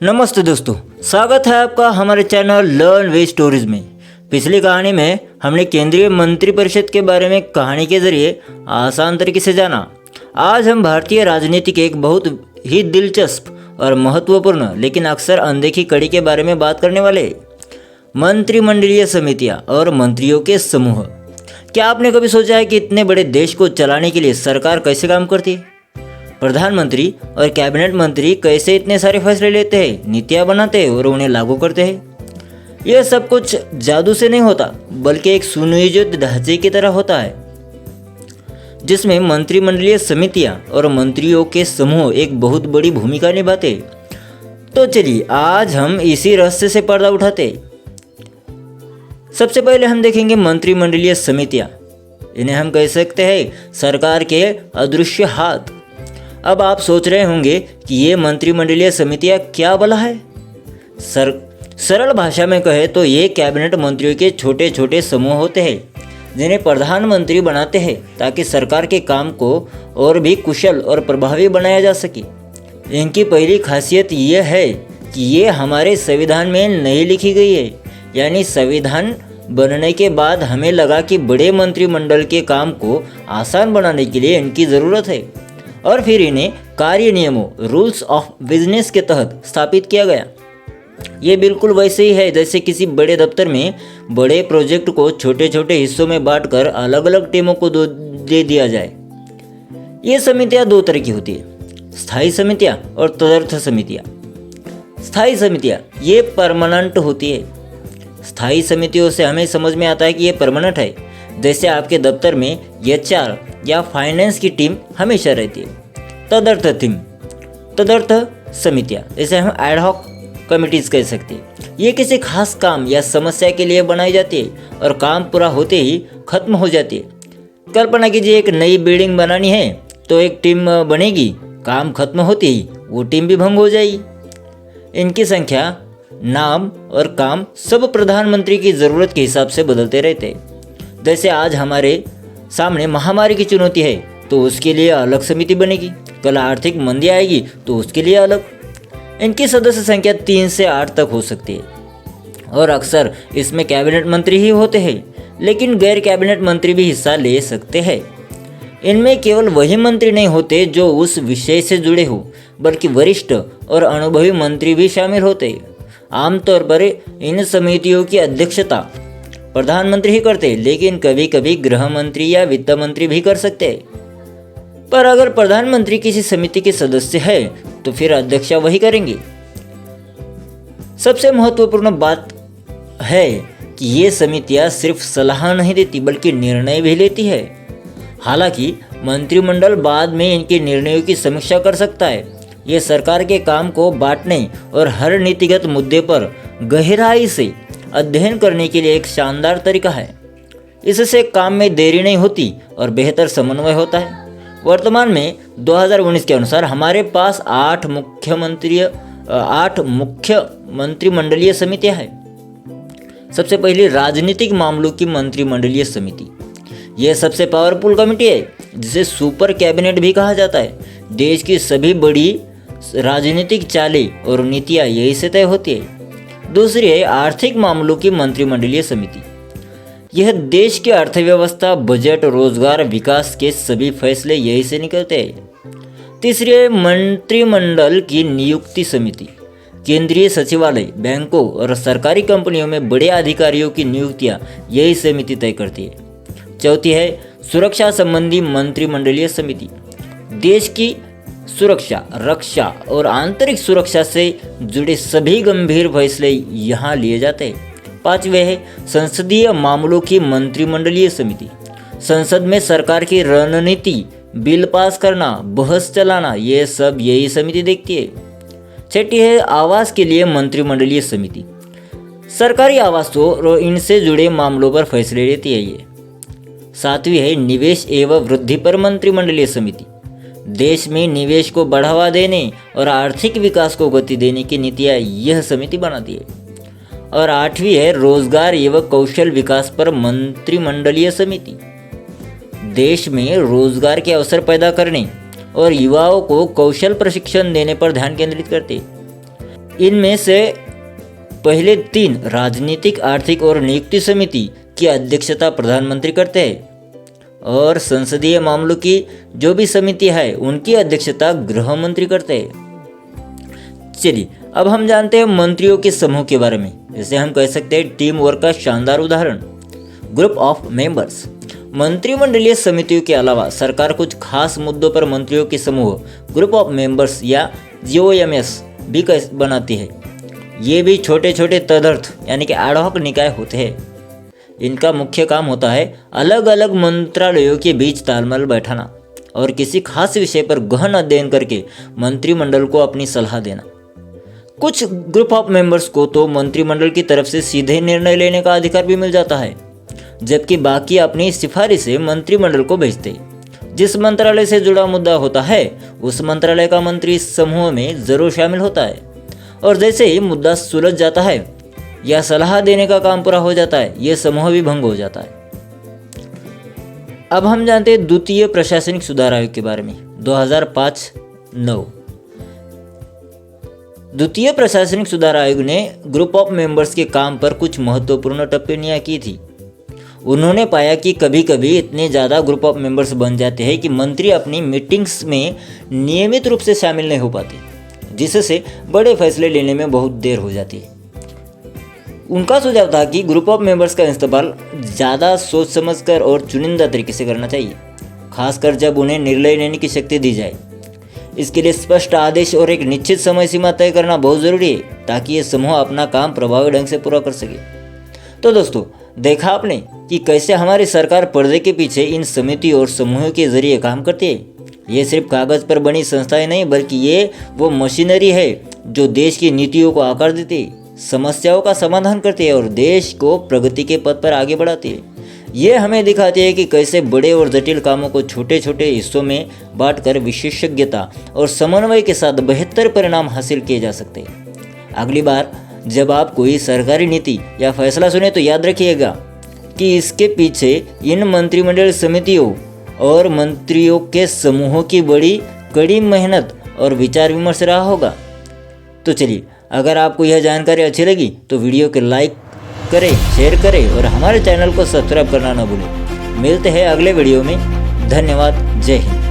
नमस्ते दोस्तों, स्वागत है आपका हमारे चैनल लर्न विद स्टोरीज में। पिछली कहानी में हमने केंद्रीय मंत्रिपरिषद के बारे में कहानी के जरिए आसान तरीके से जाना। आज हम भारतीय राजनीति के एक बहुत ही दिलचस्प और महत्वपूर्ण लेकिन अक्सर अनदेखी कड़ी के बारे में बात करने वाले मंत्रिमंडलीय समितियां और मंत्रियों के समूह। क्या आपने कभी सोचा है कि इतने बड़े देश को चलाने के लिए सरकार कैसे काम करती है? प्रधानमंत्री और कैबिनेट मंत्री कैसे इतने सारे फैसले लेते हैं, नीतियाँ बनाते हैं और उन्हें लागू करते हैं? यह सब कुछ जादू से नहीं होता, बल्कि एक सुनियोजित ढांचे की तरह होता है, जिसमें मंत्रिमंडलीय समितियां और मंत्रियों के समूह एक बहुत बड़ी भूमिका निभाते हैं। तो चलिए आज हम इसी रहस्य से पर्दा उठाते हैं। सबसे पहले हम देखेंगे मंत्रिमंडलीय समितियां। इन्हें हम कह सकते हैं सरकार के अदृश्य हाथ। अब आप सोच रहे होंगे कि ये मंत्रिमंडलीय समितियां क्या भला है? सरल भाषा में कहे तो ये कैबिनेट मंत्रियों के छोटे छोटे समूह होते हैं, जिन्हें प्रधानमंत्री बनाते हैं ताकि सरकार के काम को और भी कुशल और प्रभावी बनाया जा सके। इनकी पहली खासियत यह है कि ये हमारे संविधान में नहीं लिखी गई है, यानी संविधान बनने के बाद हमें लगा कि बड़े मंत्रिमंडल के काम को आसान बनाने के लिए इनकी ज़रूरत है और फिर इन्हें कार्य नियमों रूल्स ऑफ बिजनेस के तहत स्थापित किया गया। ये बिल्कुल वैसे ही है जैसे किसी बड़े दफ्तर में बड़े प्रोजेक्ट को छोटे छोटे हिस्सों में बांटकर अलग अलग टीमों को दे दिया जाए। ये समितियां दो तरह की होती है, स्थायी समितियां और तदर्थ समितियां। स्थायी समितियां ये परमानेंट होती है। स्थायी समितियों से हमें समझ में आता है कि ये परमानेंट है, जैसे आपके दफ्तर में एचआर या फाइनेंस की टीम हमेशा रहती है। तदर्थ समितियां इसे हम एडहॉक कमिटीज़ कह सकते हैं। ये किसी खास काम या समस्या के लिए बनाई जाती है और काम पूरा होते ही खत्म हो जाती है। कल्पना कीजिए, एक नई बिल्डिंग बनानी है तो एक टीम बनेगी, काम खत्म होते ही वो टीम भी भंग हो जाएगी। इनकी संख्या, नाम और काम सब प्रधानमंत्री की ज़रूरत के हिसाब से बदलते रहते हैं। जैसे आज हमारे सामने महामारी की चुनौती है तो उसके लिए अलग समिति बनेगी, कल आर्थिक मंदी आएगी तो उसके लिए अलग। इनकी सदस्य संख्या 3 से 8 तक हो सकती है और अक्सर इसमें कैबिनेट मंत्री ही होते हैं, लेकिन गैर कैबिनेट मंत्री भी हिस्सा ले सकते हैं। इनमें केवल वही मंत्री नहीं होते जो उस विषय से जुड़े हो, बल्कि वरिष्ठ और अनुभवी मंत्री भी शामिल होते हैं। आमतौर पर इन समितियों की अध्यक्षता प्रधानमंत्री ही करते हैं, लेकिन कभी कभी गृह मंत्री या वित्त मंत्री भी कर सकते हैं। पर अगर प्रधानमंत्री किसी समिति के सदस्य है तो फिर अध्यक्षा वही करेंगे। सबसे महत्वपूर्ण बात है कि ये समितियां सिर्फ सलाह नहीं देती बल्कि निर्णय भी लेती है। हालांकि मंत्रिमंडल बाद में इनके निर्णयों की समीक्षा कर सकता है। ये सरकार के काम को बांटने और हर नीतिगत मुद्दे पर गहराई से अध्ययन करने के लिए एक शानदार तरीका है। इससे काम में देरी नहीं होती और बेहतर समन्वय होता है। वर्तमान में 2019 के अनुसार हमारे पास 8 मुख्य मंत्रिमंडलीय समितियां हैं। सबसे पहली राजनीतिक मामलों की मंत्रिमंडलीय समिति। यह सबसे पावरफुल कमेटी है, जिसे सुपर कैबिनेट भी कहा जाता है। देश की सभी बड़ी राजनीतिक चालें और नीतियाँ यही से तय होती है। दूसरी है आर्थिक मामलों की मंत्रिमंडलीय समिति। यह देश की अर्थव्यवस्था, बजट, रोजगार, विकास के सभी फैसले यही से निकलते हैं। तीसरी है मंत्रिमंडल की नियुक्ति समिति। केंद्रीय सचिवालय, बैंकों और सरकारी कंपनियों में बड़े अधिकारियों की नियुक्तियां यही समिति तय करती है। चौथी है सुरक्षा संबंधी मंत्रिमंडलीय समिति। देश की सुरक्षा, रक्षा और आंतरिक सुरक्षा से जुड़े सभी गंभीर फैसले यहाँ लिए जाते हैं। पांचवे है संसदीय मामलों की मंत्रिमंडलीय समिति। संसद में सरकार की रणनीति, बिल पास करना, बहस चलाना, ये सब यही समिति देखती है। छठी है आवास के लिए मंत्रिमंडलीय समिति। सरकारी आवासों और इनसे जुड़े मामलों पर फैसले लेती है ये। सातवीं है निवेश एवं वृद्धि पर मंत्रिमंडलीय समिति। देश में निवेश को बढ़ावा देने और आर्थिक विकास को गति देने की नीतियाँ यह समिति बनाती है। और आठवीं है रोजगार एवं कौशल विकास पर मंत्रिमंडलीय समिति। देश में रोजगार के अवसर पैदा करने, और युवाओं को कौशल प्रशिक्षण देने पर ध्यान केंद्रित करती है। इनमें से पहले 3 राजनीतिक, आर्थिक और नियुक्ति समिति की अध्यक्षता प्रधानमंत्री करते हैं और संसदीय मामलों की जो भी समिति है उनकी अध्यक्षता गृह मंत्री करते हैं। चलिए अब हम जानते हैं मंत्रियों के समूह के बारे में। जैसे हम कह सकते हैं टीम वर्क का शानदार उदाहरण ग्रुप ऑफ मेंबर्स। मंत्रिमंडलीय समितियों के अलावा सरकार कुछ खास मुद्दों पर मंत्रियों के समूह ग्रुप ऑफ मेंबर्स या GOMS भी बनाती है। ये भी छोटे छोटे तदर्थ यानी कि एडहॉक निकाय होते हैं। इनका मुख्य काम होता है अलग अलग मंत्रालयों के बीच तालमेल बैठाना और किसी खास विषय पर गहन अध्ययन करके मंत्रिमंडल को अपनी सलाह देना। कुछ ग्रुप ऑफ मेंबर्स को तो मंत्रिमंडल की तरफ से सीधे निर्णय लेने का अधिकार भी मिल जाता है, जबकि बाकी अपनी सिफारिशें मंत्रिमंडल को भेजते हैं। जिस मंत्रालय से जुड़ा मुद्दा होता है उस मंत्रालय का मंत्री इस समूह में जरूर शामिल होता है और जैसे ही मुद्दा सुलझ जाता है या सलाह देने का काम पूरा हो जाता है, ये समूह भी भंग हो जाता है। अब हम जानते हैं द्वितीय प्रशासनिक सुधार आयोग के बारे में 2005-9। द्वितीय प्रशासनिक सुधार आयोग ने ग्रुप ऑफ मेंबर्स के काम पर कुछ महत्वपूर्ण टिप्पणियां की थी। उन्होंने पाया कि कभी कभी इतने ज़्यादा ग्रुप ऑफ मेंबर्स बन जाते हैं कि मंत्री अपनी मीटिंग्स में नियमित रूप से शामिल नहीं हो पाते, जिससे बड़े फैसले लेने में बहुत देर हो जाती है। उनका सुझाव था कि ग्रुप ऑफ मेंबर्स का इस्तेमाल ज़्यादा सोच समझकर और चुनिंदा तरीके से करना चाहिए, खासकर जब उन्हें निर्णय लेने की शक्ति दी जाए। इसके लिए स्पष्ट आदेश और एक निश्चित समय सीमा तय करना बहुत ज़रूरी है ताकि ये समूह अपना काम प्रभावी ढंग से पूरा कर सके। तो दोस्तों, देखा आपने कि कैसे हमारी सरकार पर्दे के पीछे इन समिति और समूहों के जरिए काम करती है। ये सिर्फ कागज़ पर बनी संस्थाएं नहीं, बल्कि ये वो मशीनरी है जो देश की नीतियों को आकार देती है, समस्याओं का समाधान करती है और देश को प्रगति के पथ पर आगे बढ़ाती है। ये हमें दिखाती है कि कैसे बड़े और जटिल कामों को छोटे छोटे हिस्सों में बांटकर विशेषज्ञता और समन्वय के साथ बेहतर परिणाम हासिल किए जा सकते हैं। अगली बार जब आप कोई सरकारी नीति या फैसला सुने तो याद रखिएगा कि इसके पीछे इन मंत्रिमंडल समितियों और मंत्रियों के समूहों की बड़ी कड़ी मेहनत और विचार विमर्श रहा होगा। तो चलिए, अगर आपको यह जानकारी अच्छी लगी तो वीडियो को लाइक करें, शेयर करें और हमारे चैनल को सब्सक्राइब करना न भूलें। मिलते हैं अगले वीडियो में। धन्यवाद। जय हिंद।